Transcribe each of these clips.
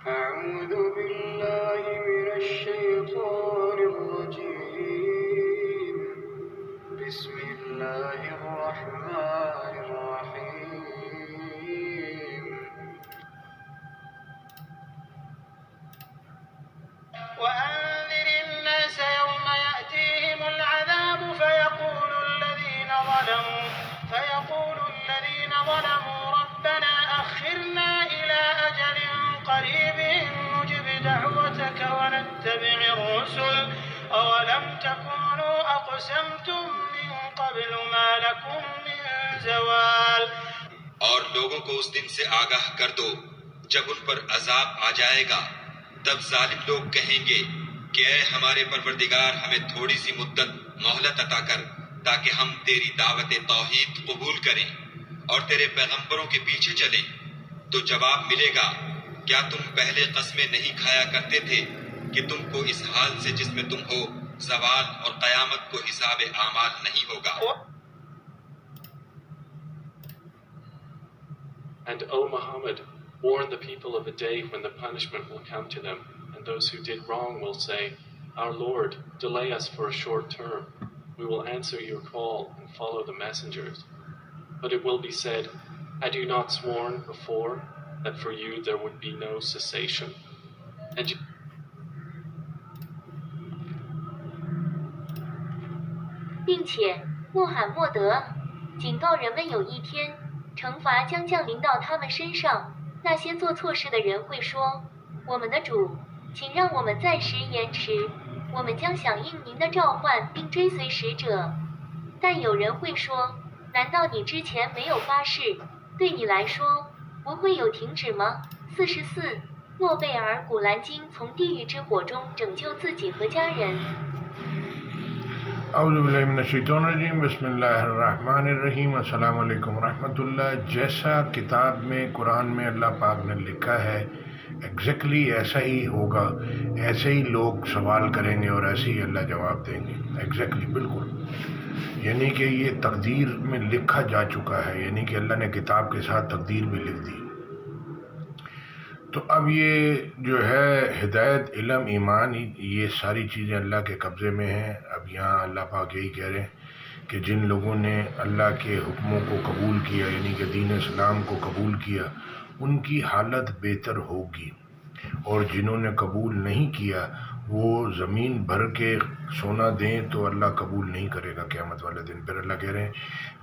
أعوذ بالله من الشيطان الرجيم بسم الله الرحمن الرحيم وأنذر الناس يوم يأتيهم العذاب فيقول الذين ظلموا ربنا أخرنا إلى أجل قريب نجب دعوتك ونتبع الرسل أولم تكونوا أقسمتم من قبل ما لكم من زوال. اور لوگوں کو اس دن سے آگاہ کر دو جب ان پر عذاب آ جائے گا، تب ظالم لوگ کہیں گے کہ اے ہمارے پروردگار، ہمیں تھوڑی سی مدت مہلت عطا کر تاکہ ہم تیری دعوت توحید قبول کریں اور تیرے پیغمبروں کے پیچھے چلیں. تو جواب ملے گا، کیا تم پہلے قسمیں نہیں کھایا کرتے تھے کہ تم کو اس حال سے جس میں تم ہو زوال اور قیامت کو حساب اعمال نہیں ہوگا. And O Muhammad, warn the people of a day when the punishment will come to them, and those who did wrong will say, Our Lord, delay us for a short term. We will answer your call and follow the messengers. But it will be said, Had you not sworn before that for you there would be no cessation? And you并且穆罕默德警告人们，有一天惩罚将降临到他们身上，那些做错事的人会说，我们的主，请让我们暂时延迟，我们将响应您的召唤并追随使者。但有人会说，难道你之前没有发誓，对你来说不会有停止吗？44诺贝尔古兰经从地狱之火中拯救自己和家人。اعوذ باللہ من الشیطان الرجیم بسم اللہ الرحمن الرحیم السلام علیکم ورحمۃ اللہ. جیسا کتاب میں قرآن میں اللہ پاک نے لکھا ہے ایگزیکٹلی ایسا ہی ہوگا، ایسے ہی لوگ سوال کریں گے اور ایسے ہی اللہ جواب دیں گے. ایگزیکٹلی بالکل، یعنی کہ یہ تقدیر میں لکھا جا چکا ہے، یعنی کہ اللہ نے کتاب کے ساتھ تقدیر بھی لکھ دی. تو اب یہ جو ہے ہدایت، علم، ایمان، یہ ساری چیزیں اللہ کے قبضے میں ہیں. اب یہاں اللہ پاک یہی کہہ رہے ہیں کہ جن لوگوں نے اللہ کے حکموں کو قبول کیا، یعنی کہ دین اسلام کو قبول کیا، ان کی حالت بہتر ہوگی، اور جنہوں نے قبول نہیں کیا وہ زمین بھر کے سونا دیں تو اللہ قبول نہیں کرے گا قیامت والے دن. پھر اللہ کہہ رہے ہیں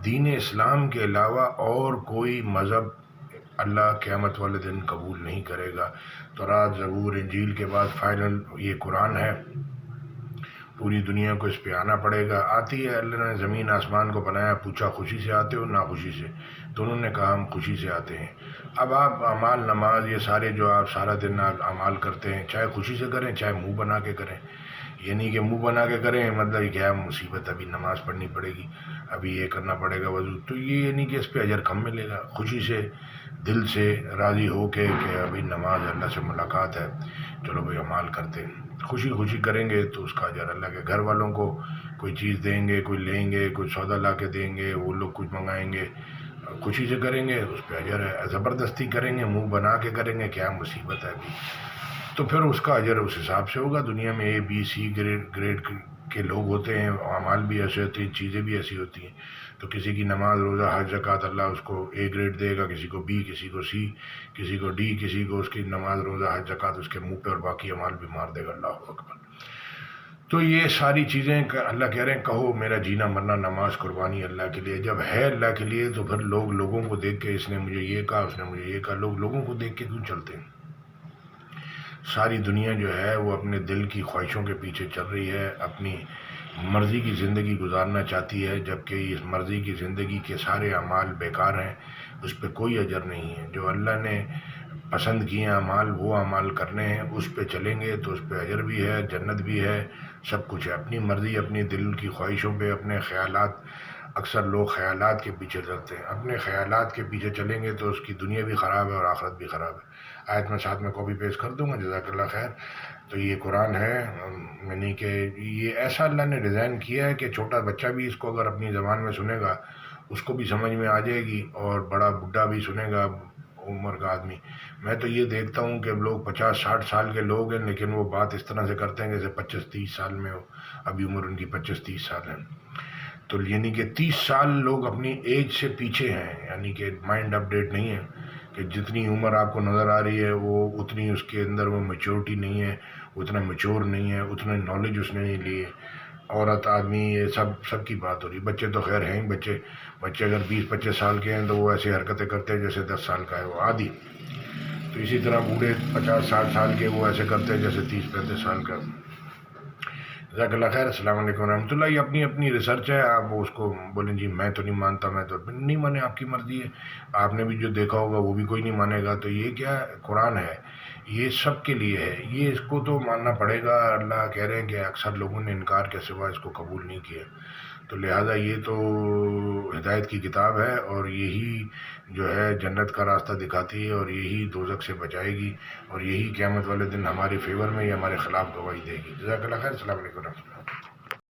دین اسلام کے علاوہ اور کوئی مذہب اللہ قیامت والے دن قبول نہیں کرے گا. تورات، زبور، انجیل کے بعد فائنل یہ قرآن ہے. پوری دنیا کو اس پہ آنا پڑے گا. آتی ہے، اللہ نے زمین آسمان کو بنایا، پوچھا خوشی سے آتے ہو ناخوشی سے؟ تو انہوں نے کہا ہم خوشی سے آتے ہیں. اب آپ اعمال، نماز، یہ سارے جو آپ سارا دن اعمال کرتے ہیں، چاہے خوشی سے کریں چاہے منہ بنا کے کریں. یعنی کہ منہ بنا کے کریں مطلب کیا مصیبت، ابھی نماز پڑھنی پڑے گی، ابھی یہ کرنا پڑے گا وضو، تو یہ یعنی کہ اس پہ اجر کم ملے گا. خوشی سے دل سے راضی ہو کے کہ ابھی نماز، اللہ سے ملاقات ہے، چلو بھائی اعمال کرتے ہیں، خوشی خوشی کریں گے تو اس کا اجر اللہ کے. گھر والوں کو کوئی چیز دیں گے، کوئی لیں گے، کوئی سودا لا کے دیں گے، وہ لوگ کچھ منگائیں گے، خوشی سے کریں گے اس پہ اجر ہے. زبردستی کریں گے، منہ بنا کے کریں گے، کیا مصیبت ہے ابھی، تو پھر اس کا اجر اس حساب سے ہوگا. دنیا میں اے بی سی گریڈ کے لوگ ہوتے ہیں، اعمال بھی ایسے ہوتے ہیں، چیزیں بھی ایسی ہوتی ہیں. تو کسی کی نماز، روزہ، حج، زکوٰۃ اللہ اس کو اے گریڈ دے گا، کسی کو بی، کسی کو سی، کسی کو ڈی، کسی کو اس کی نماز، روزہ، حج، زکوٰۃ اس کے منہ پہ اور باقی اعمال بھی مار دے گا. اللہ اکبر. تو یہ ساری چیزیں اللہ کہہ رہے ہیں کہو میرا جینا مرنا، نماز، قربانی اللہ کے لیے. جب ہے اللہ کے لیے تو پھر لوگ لوگوں کو دیکھ کے اس نے مجھے یہ کہا، اس نے مجھے یہ کہا، لوگ لوگوں کو دیکھ کے کیوں چلتے ہیں؟ ساری دنیا جو ہے وہ اپنے دل کی خواہشوں کے پیچھے چل رہی ہے، اپنی مرضی کی زندگی گزارنا چاہتی ہے، جبکہ اس مرضی کی زندگی کے سارے اعمال بیکار ہیں، اس پہ کوئی اجر نہیں ہے. جو اللہ نے پسند کیے اعمال وہ اعمال کرنے ہیں، اس پہ چلیں گے تو اس پہ اجر بھی ہے، جنت بھی ہے، سب کچھ ہے. اپنی مرضی، اپنی دل کی خواہشوں پہ، اپنے خیالات، اکثر لوگ خیالات کے پیچھے چلتے ہیں. اپنے خیالات کے پیچھے چلیں گے تو اس کی دنیا بھی خراب ہے اور آخرت بھی خراب ہے. آیت میں ساتھ میں کاپی پیسٹ کر دوں گا، جزاک اللہ خیر. تو یہ قرآن ہے، یعنی کہ یہ ایسا اللہ نے ڈیزائن کیا ہے کہ چھوٹا بچہ بھی اس کو اگر اپنی زبان میں سنے گا اس کو بھی سمجھ میں آ جائے گی، اور بڑا بڈھا بھی سنے گا عمر کا آدمی. میں تو یہ دیکھتا ہوں کہ لوگ 50-60 سال کے لوگ ہیں لیکن وہ بات اس طرح سے کرتے ہیں جیسے 25-30 سال میں ہو. ابھی عمر ان کی 25-30 سال ہے. تو یعنی کہ 30 سال لوگ اپنی ایج سے پیچھے ہیں، یعنی کہ مائنڈ اپ ڈیٹ نہیں ہے، کہ جتنی عمر آپ کو نظر آ رہی ہے وہ اتنی اس کے اندر وہ میچورٹی نہیں ہے، اتنا میچور نہیں ہے، اتنا نالج اس نے نہیں لی ہے. عورت آدمی یہ سب کی بات ہو رہی. بچے تو خیر ہیں ہی، بچے اگر 20-25 سال کے ہیں تو وہ ایسی حرکتیں کرتے ہیں جیسے 10 سال کا ہے وہ عادی. تو اسی طرح بوڑھے 50-60 سال کے وہ ایسے کرتے ہیں جیسے 30-35 سال کا. جزاک اللہ خیر. السلام علیکم ورحمۃ اللہ. یہ اپنی ریسرچ ہے، آپ اس کو بولیں جی میں تو نہیں مانتا، میں تو نہیں مانے، آپ کی مرضی ہے. آپ نے بھی جو دیکھا ہوگا وہ بھی کوئی نہیں مانے گا. تو یہ کیا قرآن ہے، یہ سب کے لیے ہے، یہ اس کو تو ماننا پڑے گا. اللہ کہہ رہے ہیں کہ اکثر لوگوں نے انکار کے سوا اس کو قبول نہیں کیا. تو لہٰذا یہ تو ہدایت کی کتاب ہے اور یہی جو ہے جنت کا راستہ دکھاتی ہے اور یہی دوزخ سے بچائے گی اور یہی قیامت والے دن ہمارے فیور میں یا ہمارے خلاف گواہی دے گی. جزاک اللہ خیر. السلام علیکم ورحمۃ اللہ.